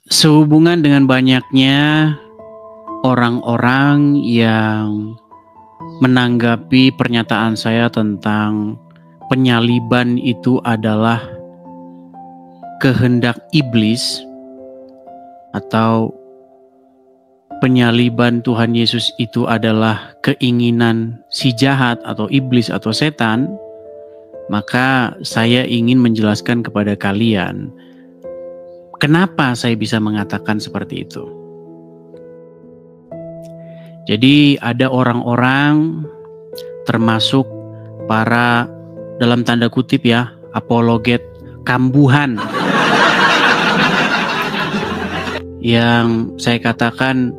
Sehubungan dengan banyaknya orang-orang yang menanggapi pernyataan saya tentang penyaliban itu adalah kehendak iblis, atau penyaliban Tuhan Yesus itu adalah keinginan si jahat atau iblis atau setan, maka saya ingin menjelaskan kepada kalian kenapa saya bisa mengatakan seperti itu. Jadi ada orang-orang, termasuk para, dalam tanda kutip ya, apologet kambuhan, yang saya katakan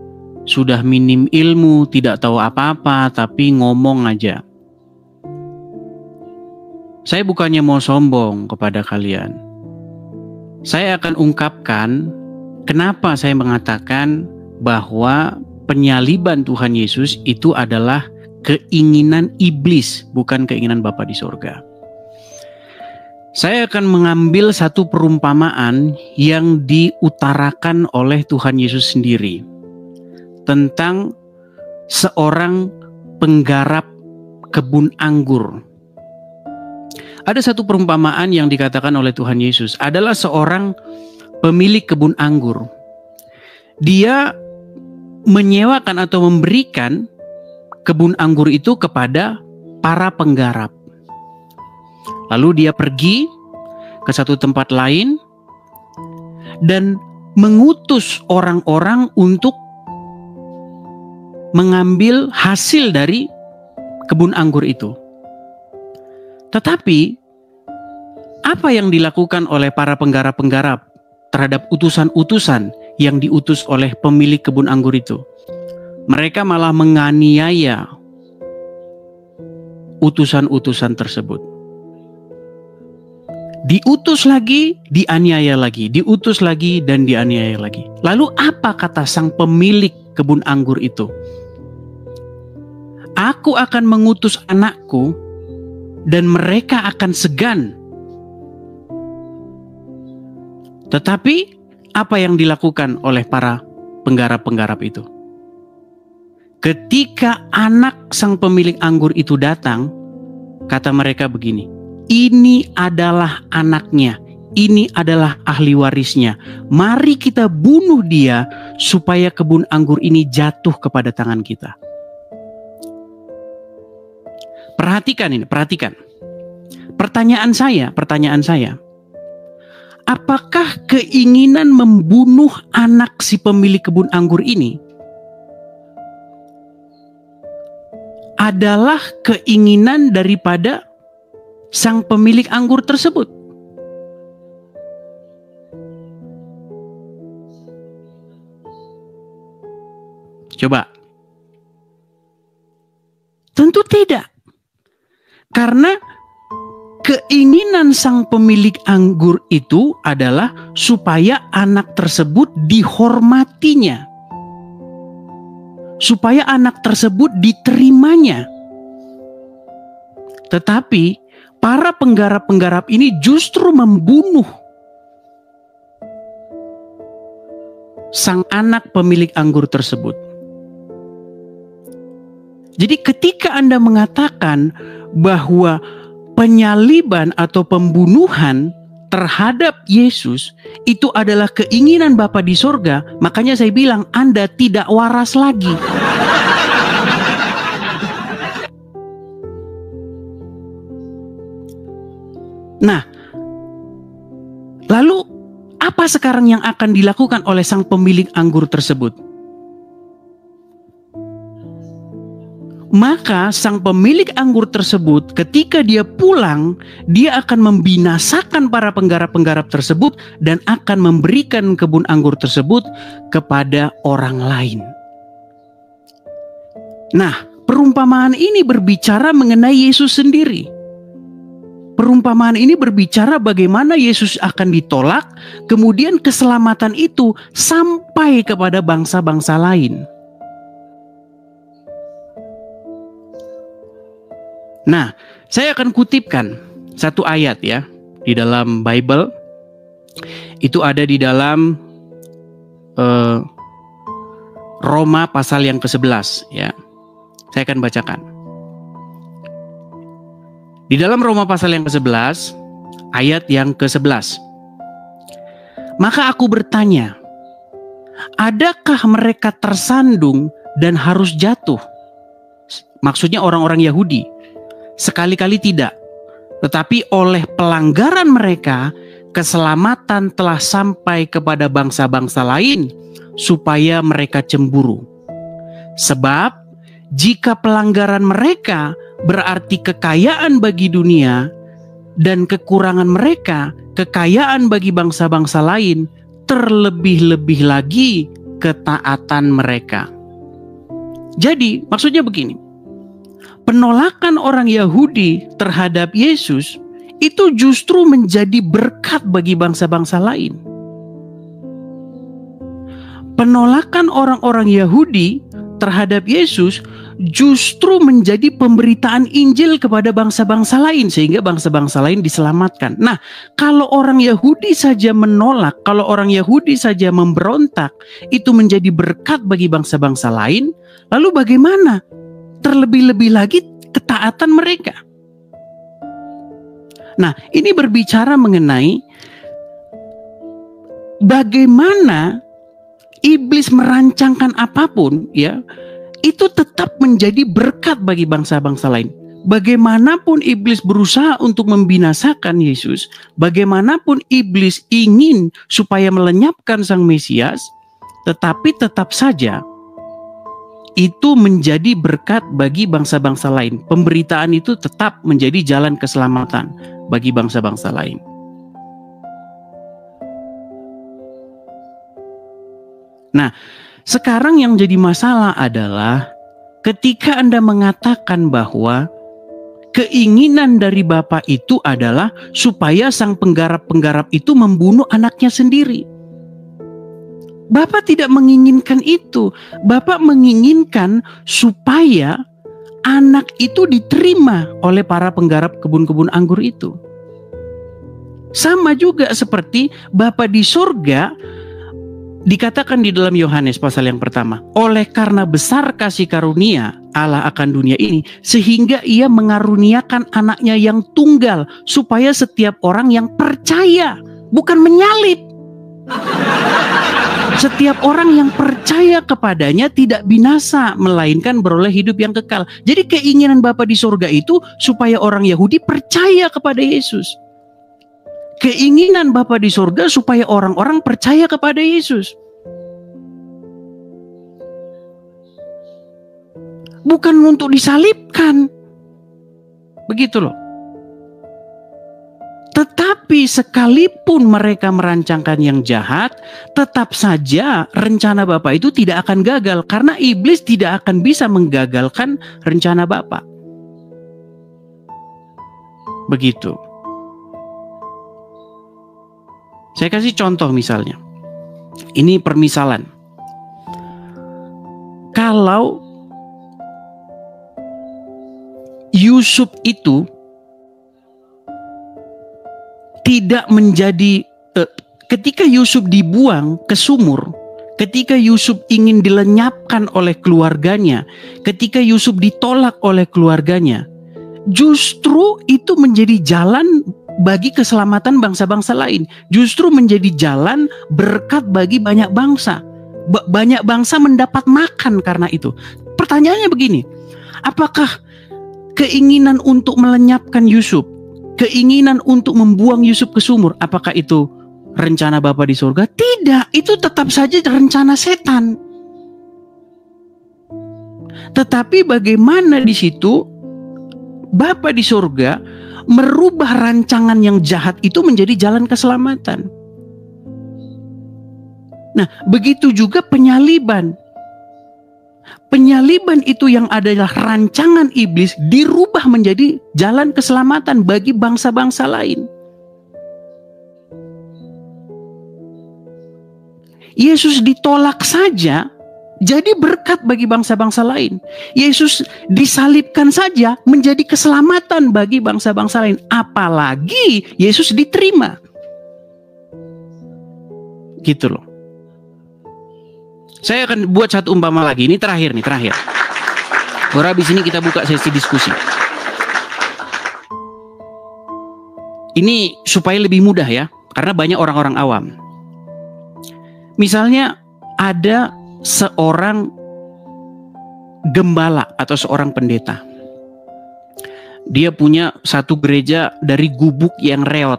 sudah minim ilmu, tidak tahu apa-apa, tapi ngomong aja. Saya bukannya mau sombong kepada kalian. Saya akan ungkapkan kenapa saya mengatakan bahwa penyaliban Tuhan Yesus itu adalah keinginan iblis, bukan keinginan Bapa di surga. Saya akan mengambil satu perumpamaan yang diutarakan oleh Tuhan Yesus sendiri tentang seorang penggarap kebun anggur. Ada satu perumpamaan yang dikatakan oleh Tuhan Yesus, adalah seorang pemilik kebun anggur. Dia menyewakan atau memberikan kebun anggur itu kepada para penggarap. Lalu dia pergi ke satu tempat lain dan mengutus orang-orang untuk mengambil hasil dari kebun anggur itu. Tetapi apa yang dilakukan oleh para penggarap-penggarap terhadap utusan-utusan yang diutus oleh pemilik kebun anggur itu? Mereka malah menganiaya utusan-utusan tersebut. Diutus lagi, dianiaya lagi, diutus lagi, dan dianiaya lagi. Lalu apa kata sang pemilik kebun anggur itu? Aku akan mengutus anakku dan mereka akan segan. Tetapi apa yang dilakukan oleh para penggarap-penggarap itu? Ketika anak sang pemilik anggur itu datang, kata mereka begini, ini adalah anaknya, ini adalah ahli warisnya. Mari kita bunuh dia supaya kebun anggur ini jatuh kepada tangan kita. Perhatikan ini, perhatikan. Pertanyaan saya, apakah keinginan membunuh anak si pemilik kebun anggur ini adalah keinginan daripada sang pemilik anggur tersebut? Coba. Tentu tidak. Karena keinginan sang pemilik anggur itu adalah supaya anak tersebut dihormatinya, supaya anak tersebut diterimanya. Tetapi para penggarap-penggarap ini justru membunuh sang anak pemilik anggur tersebut. Jadi ketika Anda mengatakan bahwa penyaliban atau pembunuhan terhadap Yesus itu adalah keinginan Bapa di surga, makanya saya bilang Anda tidak waras lagi. Nah, lalu apa sekarang yang akan dilakukan oleh sang pemilik anggur tersebut? Maka sang pemilik anggur tersebut ketika dia pulang, dia akan membinasakan para penggarap-penggarap tersebut dan akan memberikan kebun anggur tersebut kepada orang lain. Nah, perumpamaan ini berbicara mengenai Yesus sendiri. Perumpamaan ini berbicara bagaimana Yesus akan ditolak, kemudian keselamatan itu sampai kepada bangsa-bangsa lain. Nah, saya akan kutipkan satu ayat ya di dalam Bible. Itu ada di dalam Roma pasal yang ke-11 ya. Saya akan bacakan. Di dalam Roma pasal yang ke-11 ayat yang ke-11. Maka aku bertanya, adakah mereka tersandung dan harus jatuh? Maksudnya orang-orang Yahudi. Sekali-kali tidak. Tetapi oleh pelanggaran mereka, keselamatan telah sampai kepada bangsa-bangsa lain, supaya mereka cemburu. Sebab jika pelanggaran mereka berarti kekayaan bagi dunia, dan kekurangan mereka kekayaan bagi bangsa-bangsa lain, terlebih-lebih lagi ketaatan mereka. Jadi maksudnya begini, penolakan orang Yahudi terhadap Yesus itu justru menjadi berkat bagi bangsa-bangsa lain. Penolakan orang-orang Yahudi terhadap Yesus justru menjadi pemberitaan Injil kepada bangsa-bangsa lain, sehingga bangsa-bangsa lain diselamatkan. Nah, kalau orang Yahudi saja menolak, kalau orang Yahudi saja memberontak, itu menjadi berkat bagi bangsa-bangsa lain, lalu bagaimana? Terlebih-lebih lagi ketaatan mereka. Nah, ini berbicara mengenai bagaimana iblis merancangkan apapun, ya, itu tetap menjadi berkat bagi bangsa-bangsa lain. Bagaimanapun iblis berusaha untuk membinasakan Yesus, bagaimanapun iblis ingin supaya melenyapkan Sang Mesias, tetapi tetap saja itu menjadi berkat bagi bangsa-bangsa lain. Pemberitaan itu tetap menjadi jalan keselamatan bagi bangsa-bangsa lain. Nah, sekarang yang jadi masalah adalah ketika Anda mengatakan bahwa keinginan dari Bapa itu adalah supaya sang penggarap-penggarap itu membunuh anaknya sendiri. Bapa tidak menginginkan itu. Bapa menginginkan supaya anak itu diterima oleh para penggarap kebun-kebun anggur itu. Sama juga seperti Bapa di surga. Dikatakan di dalam Yohanes pasal yang pertama, oleh karena besar kasih karunia Allah akan dunia ini, sehingga ia mengaruniakan anaknya yang tunggal, supaya setiap orang yang percaya, bukan menyalip, setiap orang yang percaya kepadanya tidak binasa, melainkan beroleh hidup yang kekal. Jadi keinginan Bapa di surga itu supaya orang Yahudi percaya kepada Yesus. Keinginan Bapa di surga supaya orang-orang percaya kepada Yesus. Bukan untuk disalibkan. Begitu loh. Tetapi sekalipun mereka merancangkan yang jahat, tetap saja rencana Bapa itu tidak akan gagal. Karena iblis tidak akan bisa menggagalkan rencana Bapa. Begitu. Saya kasih contoh misalnya. Ini permisalan. Kalau Yusuf itu tidak menjadi, ketika Yusuf dibuang ke sumur, ketika Yusuf ingin dilenyapkan oleh keluarganya, ketika Yusuf ditolak oleh keluarganya, justru itu menjadi jalan bagi keselamatan bangsa-bangsa lain. Justru menjadi jalan berkat bagi banyak bangsa. Banyak bangsa mendapat makan karena itu. Pertanyaannya begini, apakah keinginan untuk melenyapkan Yusuf, keinginan untuk membuang Yusuf ke sumur, apakah itu rencana Bapa di surga? Tidak, itu tetap saja rencana setan. Tetapi bagaimana di situ Bapa di surga merubah rancangan yang jahat itu menjadi jalan keselamatan. Nah, begitu juga penyaliban. Penyaliban itu yang adalah rancangan iblis dirubah menjadi jalan keselamatan bagi bangsa-bangsa lain. Yesus ditolak saja jadi berkat bagi bangsa-bangsa lain. Yesus disalibkan saja menjadi keselamatan bagi bangsa-bangsa lain. Apalagi Yesus diterima. Gitu loh. Saya akan buat satu umpama lagi. Ini terakhir nih, terakhir. Baru habis ini kita buka sesi diskusi. Ini supaya lebih mudah ya, karena banyak orang-orang awam. Misalnya ada seorang gembala atau seorang pendeta. Dia punya satu gereja dari gubuk yang reot.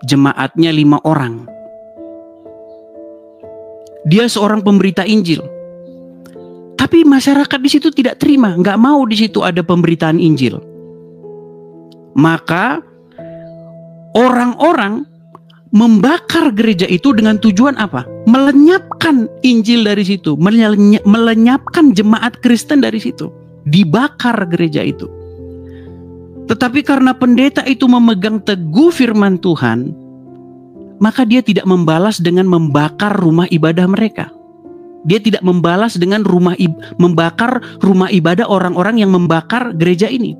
Jemaatnya 5 orang. Dia seorang pemberita Injil. Tapi masyarakat di situ tidak terima, nggak mau di situ ada pemberitaan Injil. Maka orang-orang membakar gereja itu dengan tujuan apa? Melenyapkan Injil dari situ, melenyapkan jemaat Kristen dari situ. Dibakar gereja itu. Tetapi karena pendeta itu memegang teguh firman Tuhan, maka dia tidak membalas dengan membakar rumah ibadah mereka. Dia tidak membalas dengan membakar rumah ibadah orang-orang yang membakar gereja ini.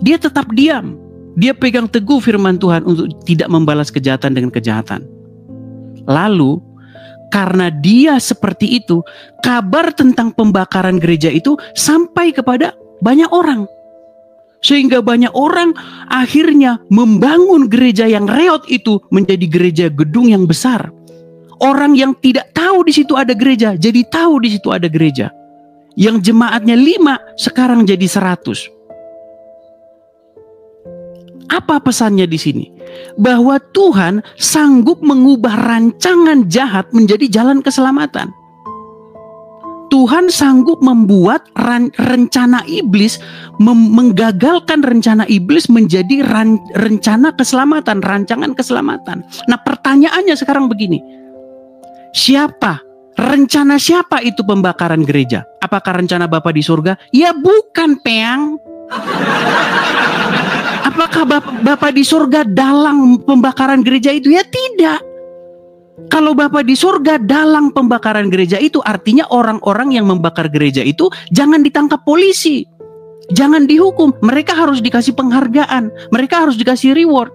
Dia tetap diam. Dia pegang teguh firman Tuhan untuk tidak membalas kejahatan dengan kejahatan. Lalu, karena dia seperti itu, kabar tentang pembakaran gereja itu sampai kepada banyak orang. Sehingga banyak orang akhirnya membangun gereja yang reot itu menjadi gereja gedung yang besar. Orang yang tidak tahu di situ ada gereja, jadi tahu di situ ada gereja. Yang jemaatnya 5 sekarang jadi 100. Apa pesannya di sini? Bahwa Tuhan sanggup mengubah rancangan jahat menjadi jalan keselamatan. Tuhan sanggup membuat rencana iblis, menggagalkan rencana iblis menjadi rencana keselamatan, rancangan keselamatan. Nah, pertanyaannya sekarang begini. Rencana siapa itu pembakaran gereja? Apakah rencana Bapa di surga? Ya bukan, Peang. Apakah Bapa di surga dalang pembakaran gereja itu? Ya tidak. Kalau Bapa di surga dalang pembakaran gereja itu, artinya orang-orang yang membakar gereja itu jangan ditangkap polisi, jangan dihukum, mereka harus dikasih penghargaan, mereka harus dikasih reward.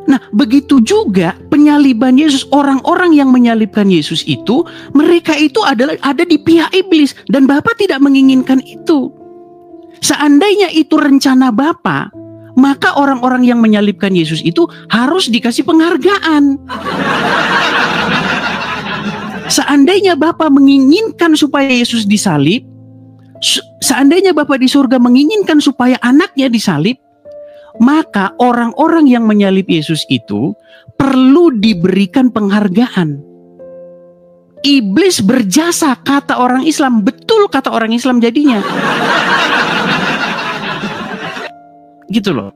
Nah, begitu juga penyaliban Yesus. Orang-orang yang menyalibkan Yesus itu, mereka itu ada di pihak iblis, dan Bapa tidak menginginkan itu. Seandainya itu rencana Bapa, maka orang-orang yang menyalibkan Yesus itu harus dikasih penghargaan. Seandainya Bapa menginginkan supaya Yesus disalib, seandainya Bapa di surga menginginkan supaya anaknya disalib, maka orang-orang yang menyalib Yesus itu perlu diberikan penghargaan. Iblis berjasa, kata orang Islam. Betul kata orang Islam jadinya. Gitu loh.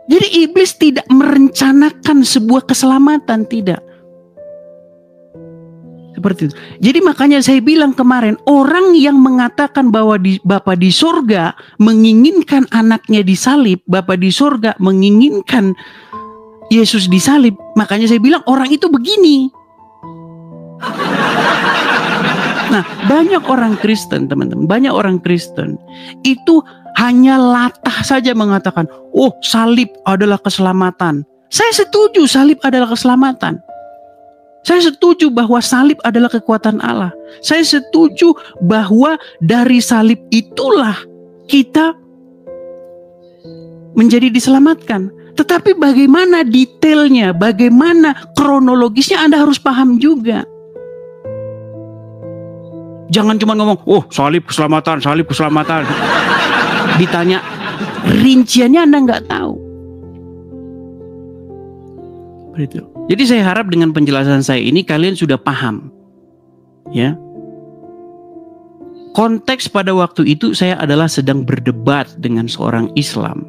Jadi iblis tidak merencanakan sebuah keselamatan, tidak. Seperti itu. Jadi makanya saya bilang kemarin, orang yang mengatakan bahwa Bapa di surga menginginkan anaknya disalib, Bapa di surga menginginkan Yesus disalib, makanya saya bilang orang itu begini. Nah, banyak orang Kristen, teman-teman, banyak orang Kristen itu hanya latah saja mengatakan, oh, salib adalah keselamatan. Saya setuju salib adalah keselamatan. Saya setuju bahwa salib adalah kekuatan Allah. Saya setuju bahwa dari salib itulah kita menjadi diselamatkan. Tetapi bagaimana detailnya, bagaimana kronologisnya, Anda harus paham juga. Jangan cuma ngomong, oh, salib keselamatan, salib keselamatan. Ditanya rinciannya Anda nggak tahu. Begitu. Jadi saya harap dengan penjelasan saya ini kalian sudah paham, ya. Konteks pada waktu itu saya adalah sedang berdebat dengan seorang Islam,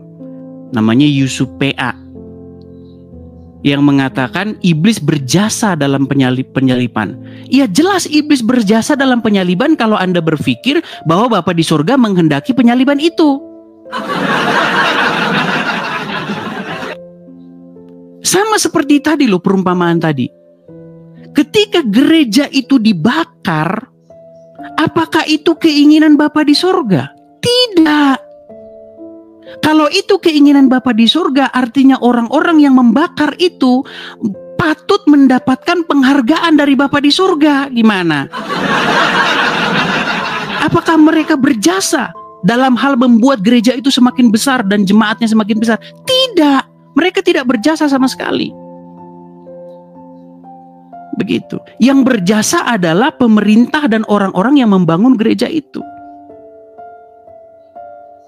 namanya Yusuf PA, yang mengatakan iblis berjasa dalam penyaliban. Ya jelas iblis berjasa dalam penyaliban kalau Anda berpikir bahwa Bapa di surga menghendaki penyaliban itu. Sama seperti tadi loh, perumpamaan tadi. Ketika gereja itu dibakar, apakah itu keinginan Bapa di surga? Tidak. Kalau itu keinginan Bapa di surga, artinya orang-orang yang membakar itu patut mendapatkan penghargaan dari Bapa di surga. Gimana? Apakah mereka berjasa dalam hal membuat gereja itu semakin besar dan jemaatnya semakin besar? Tidak, mereka tidak berjasa sama sekali. Begitu. Yang berjasa adalah pemerintah dan orang-orang yang membangun gereja itu.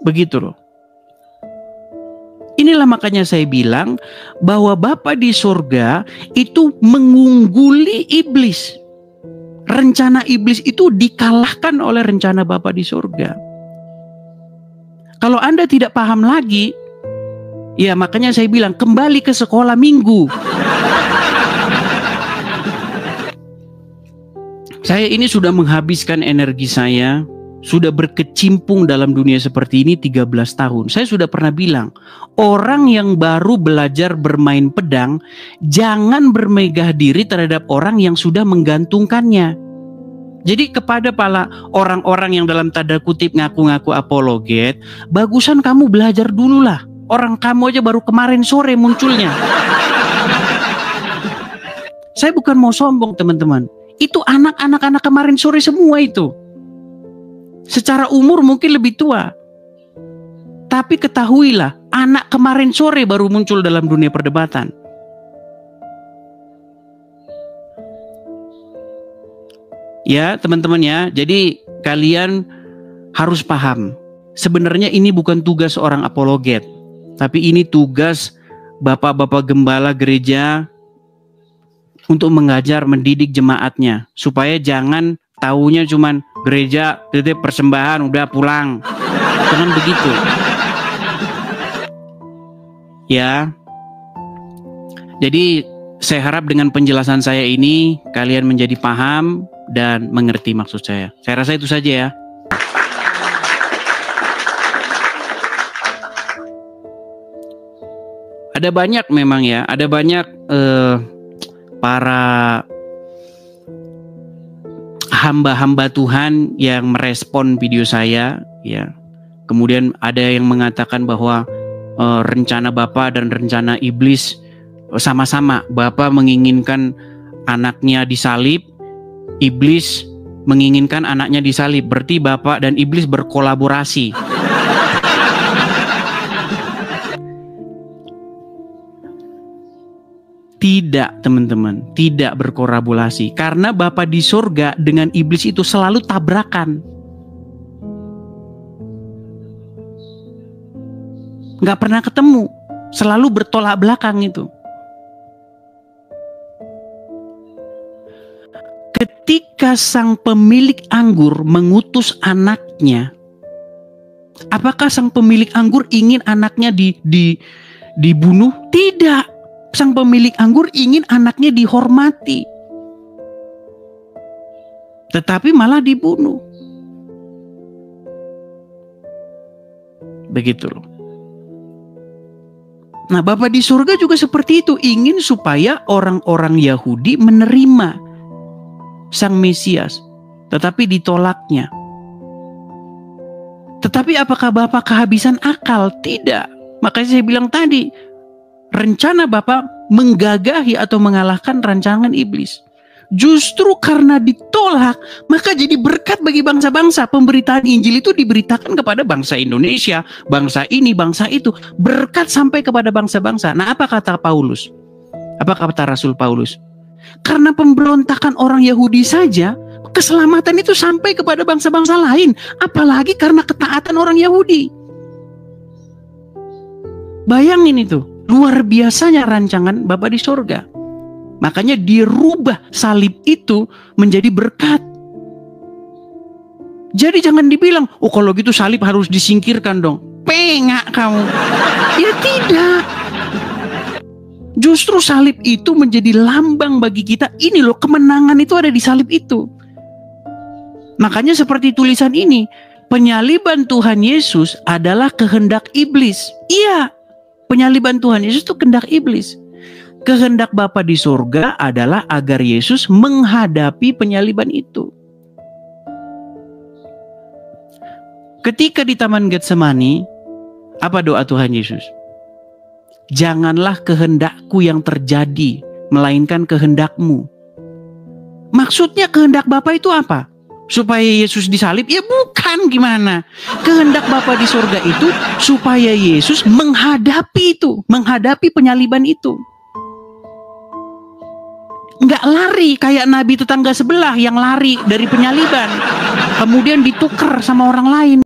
Begitu loh. Inilah makanya saya bilang bahwa Bapa di surga itu mengungguli iblis. Rencana iblis itu dikalahkan oleh rencana Bapa di surga. Kalau Anda tidak paham lagi, ya makanya saya bilang kembali ke sekolah minggu. Saya ini sudah menghabiskan energi saya, sudah berkecimpung dalam dunia seperti ini 13 tahun. Saya sudah pernah bilang, orang yang baru belajar bermain pedang, jangan bermegah diri terhadap orang yang sudah menggantungkannya. Jadi kepada para orang-orang yang dalam tanda kutip ngaku-ngaku apologet, bagusan kamu belajar dulu lah. Orang kamu aja baru kemarin sore munculnya. Saya bukan mau sombong teman-teman. Itu anak-anak kemarin sore semua itu. Secara umur mungkin lebih tua. Tapi ketahuilah, anak kemarin sore baru muncul dalam dunia perdebatan. Ya teman-teman ya, jadi kalian harus paham. Sebenarnya ini bukan tugas seorang apologet. Tapi ini tugas bapak-bapak gembala gereja untuk mengajar, mendidik jemaatnya. Supaya jangan taunya cuman gereja, titip persembahan, udah pulang. Jangan begitu. Ya. Jadi saya harap dengan penjelasan saya ini kalian menjadi paham dan mengerti maksud saya. Saya rasa itu saja ya. Ada banyak memang ya, ada banyak para hamba-hamba Tuhan yang merespon video saya ya. Kemudian ada yang mengatakan bahwa rencana Bapa dan rencana iblis sama-sama. Bapa menginginkan anaknya disalib, iblis menginginkan anaknya disalib. Berarti Bapa dan iblis berkolaborasi. Tidak teman-teman, tidak berkolaborasi. Karena Bapa di surga dengan iblis itu selalu tabrakan. Nggak pernah ketemu, selalu bertolak belakang itu. Ketika sang pemilik anggur mengutus anaknya, apakah sang pemilik anggur ingin anaknya dibunuh? Tidak. Sang pemilik anggur ingin anaknya dihormati. Tetapi malah dibunuh. Begitu loh. Nah, Bapa di surga juga seperti itu, ingin supaya orang-orang Yahudi menerima Sang Mesias, tetapi ditolaknya. Tetapi apakah Bapa kehabisan akal? Tidak. Makanya saya bilang tadi, rencana Bapa menggagahi atau mengalahkan rancangan iblis. Justru karena ditolak, maka jadi berkat bagi bangsa-bangsa. Pemberitaan Injil itu diberitakan kepada bangsa Indonesia, bangsa ini, bangsa itu. Berkat sampai kepada bangsa-bangsa. Nah, apa kata Paulus? Apa kata Rasul Paulus? Karena pemberontakan orang Yahudi saja, keselamatan itu sampai kepada bangsa-bangsa lain. Apalagi karena ketaatan orang Yahudi. Bayangin itu, luar biasanya rancangan Bapa di surga. Makanya dirubah salib itu menjadi berkat. Jadi jangan dibilang, oh kalau gitu salib harus disingkirkan dong. Pengak kamu. Ya tidak. Justru salib itu menjadi lambang bagi kita. Ini loh, kemenangan itu ada di salib itu. Makanya seperti tulisan ini, penyaliban Tuhan Yesus adalah kehendak iblis. Iya, penyaliban Tuhan Yesus itu kehendak iblis. Kehendak Bapa di surga adalah agar Yesus menghadapi penyaliban itu. Ketika di Taman Getsemani, Apa doa Tuhan Yesus? Janganlah kehendakku yang terjadi, melainkan kehendak-Mu. Maksudnya kehendak Bapa itu apa? Supaya Yesus disalib? Ya bukan, gimana? Kehendak Bapa di surga itu supaya Yesus menghadapi itu, menghadapi penyaliban itu. Nggak lari kayak nabi tetangga sebelah yang lari dari penyaliban, kemudian ditukar sama orang lain.